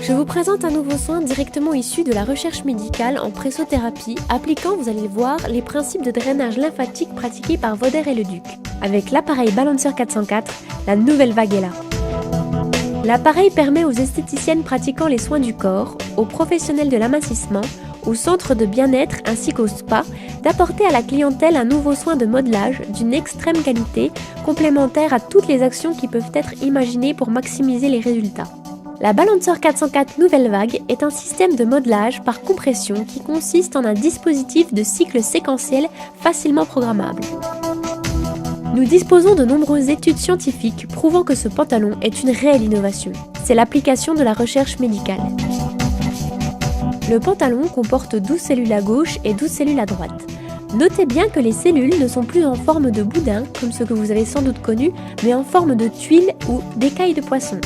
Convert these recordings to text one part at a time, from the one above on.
Je vous présente un nouveau soin directement issu de la recherche médicale en pressothérapie, appliquant, vous allez le voir, les principes de drainage lymphatique pratiqués par Voder et Leduc. Avec l'appareil Balancer 404, la nouvelle vague est là. L'appareil permet aux esthéticiennes pratiquant les soins du corps, aux professionnels de l'amincissement, aux centres de bien-être ainsi qu'aux spas, d'apporter à la clientèle un nouveau soin de modelage d'une extrême qualité, complémentaire à toutes les actions qui peuvent être imaginées pour maximiser les résultats. La Balancer 404 Nouvelle Vague est un système de modelage par compression qui consiste en un dispositif de cycle séquentiel facilement programmable. Nous disposons de nombreuses études scientifiques prouvant que ce pantalon est une réelle innovation. C'est l'application de la recherche médicale. Le pantalon comporte 12 cellules à gauche et 12 cellules à droite. Notez bien que les cellules ne sont plus en forme de boudin, comme ce que vous avez sans doute connu, mais en forme de tuiles ou d'écailles de poisson.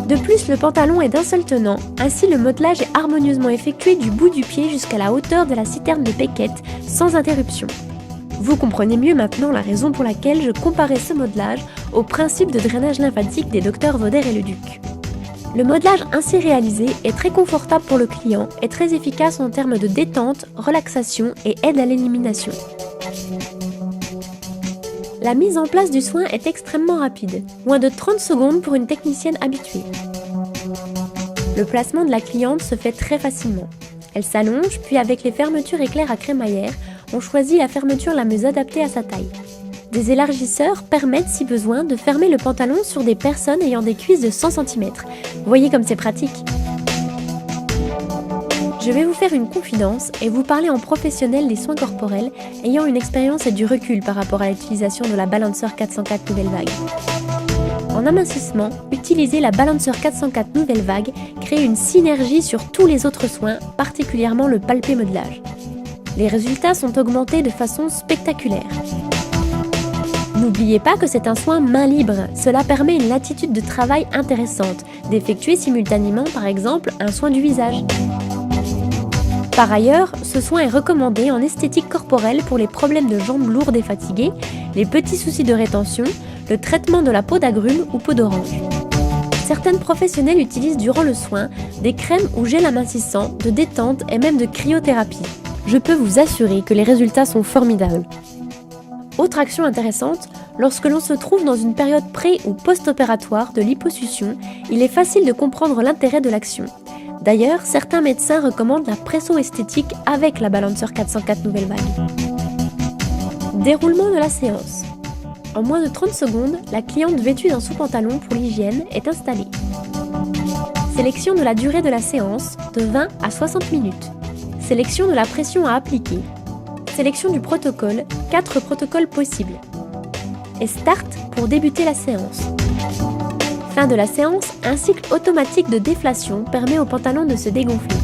De plus, le pantalon est d'un seul tenant, ainsi le modelage est harmonieusement effectué du bout du pied jusqu'à la hauteur de la citerne de Beckett, sans interruption. Vous comprenez mieux maintenant la raison pour laquelle je comparais ce modelage au principe de drainage lymphatique des docteurs Voder et Leduc. Le modelage ainsi réalisé est très confortable pour le client et très efficace en termes de détente, relaxation et aide à l'élimination. La mise en place du soin est extrêmement rapide, moins de 30 secondes pour une technicienne habituée. Le placement de la cliente se fait très facilement. Elle s'allonge, puis avec les fermetures éclair à crémaillère, on choisit la fermeture la mieux adaptée à sa taille. Des élargisseurs permettent, si besoin, de fermer le pantalon sur des personnes ayant des cuisses de 100 cm. Voyez comme c'est pratique. Je vais vous faire une confidence et vous parler en professionnel des soins corporels ayant une expérience et du recul par rapport à l'utilisation de la Balancer 404 Nouvelle Vague. En amincissement, utiliser la Balancer 404 Nouvelle Vague crée une synergie sur tous les autres soins, particulièrement le palpé modelage. Les résultats sont augmentés de façon spectaculaire. N'oubliez pas que c'est un soin main libre, cela permet une latitude de travail intéressante, d'effectuer simultanément par exemple un soin du visage. Par ailleurs, ce soin est recommandé en esthétique corporelle pour les problèmes de jambes lourdes et fatiguées, les petits soucis de rétention, le traitement de la peau d'agrumes ou peau d'orange. Certaines professionnelles utilisent durant le soin des crèmes ou gels amincissants, de détente et même de cryothérapie. Je peux vous assurer que les résultats sont formidables. Autre action intéressante, lorsque l'on se trouve dans une période pré- ou post-opératoire de liposuction, il est facile de comprendre l'intérêt de l'action. D'ailleurs, certains médecins recommandent la presso-esthétique avec la Balancer 404 Nouvelle Vague. Déroulement de la séance. En moins de 30 secondes, la cliente vêtue d'un sous-pantalon pour l'hygiène est installée. Sélection de la durée de la séance, de 20 à 60 minutes. Sélection de la pression à appliquer. Sélection du protocole, 4 protocoles possibles. Et start pour débuter la séance. Fin de la séance, un cycle automatique de déflation permet au pantalon de se dégonfler.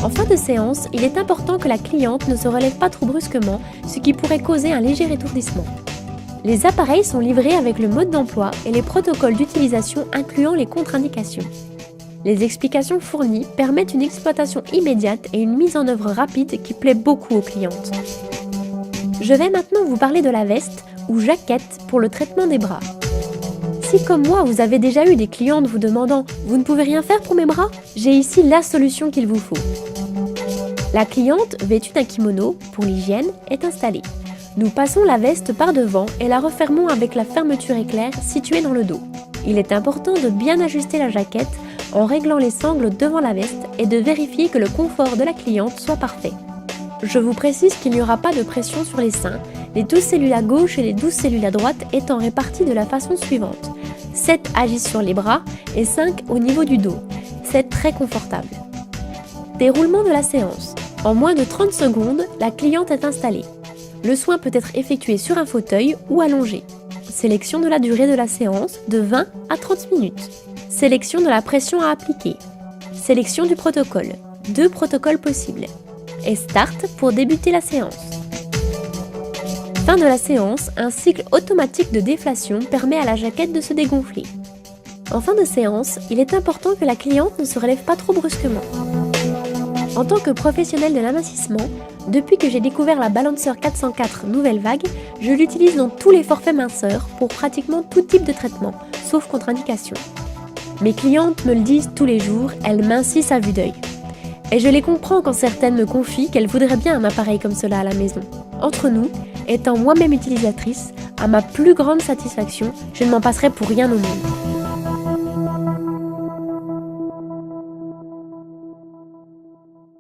En fin de séance, il est important que la cliente ne se relève pas trop brusquement, ce qui pourrait causer un léger étourdissement. Les appareils sont livrés avec le mode d'emploi et les protocoles d'utilisation incluant les contre-indications. Les explications fournies permettent une exploitation immédiate et une mise en œuvre rapide qui plaît beaucoup aux clientes. Je vais maintenant vous parler de la veste ou jaquette pour le traitement des bras. Si comme moi vous avez déjà eu des clientes vous demandant « Vous ne pouvez rien faire pour mes bras ?» J'ai ici la solution qu'il vous faut. La cliente, vêtue d'un kimono pour l'hygiène, est installée. Nous passons la veste par devant et la refermons avec la fermeture éclair située dans le dos. Il est important de bien ajuster la jaquette en réglant les sangles devant la veste et de vérifier que le confort de la cliente soit parfait. Je vous précise qu'il n'y aura pas de pression sur les seins, les 12 cellules à gauche et les 12 cellules à droite étant réparties de la façon suivante. 7 agissent sur les bras et 5 au niveau du dos. C'est très confortable. Déroulement de la séance. En moins de 30 secondes, la cliente est installée. Le soin peut être effectué sur un fauteuil ou allongé. Sélection de la durée de la séance de 20 à 30 minutes. Sélection de la pression à appliquer. Sélection du protocole. 2 protocoles possibles. Et start pour débuter la séance. Fin de la séance, un cycle automatique de déflation permet à la jaquette de se dégonfler. En fin de séance, il est important que la cliente ne se relève pas trop brusquement. En tant que professionnelle de l'amincissement, depuis que j'ai découvert la Balancer 404 Nouvelle Vague, je l'utilise dans tous les forfaits minceurs pour pratiquement tout type de traitement, sauf contre-indication. Mes clientes me le disent tous les jours, elles mincissent à vue d'œil. Et je les comprends quand certaines me confient qu'elles voudraient bien un appareil comme cela à la maison. Entre nous, étant moi-même utilisatrice, à ma plus grande satisfaction, je ne m'en passerai pour rien au monde.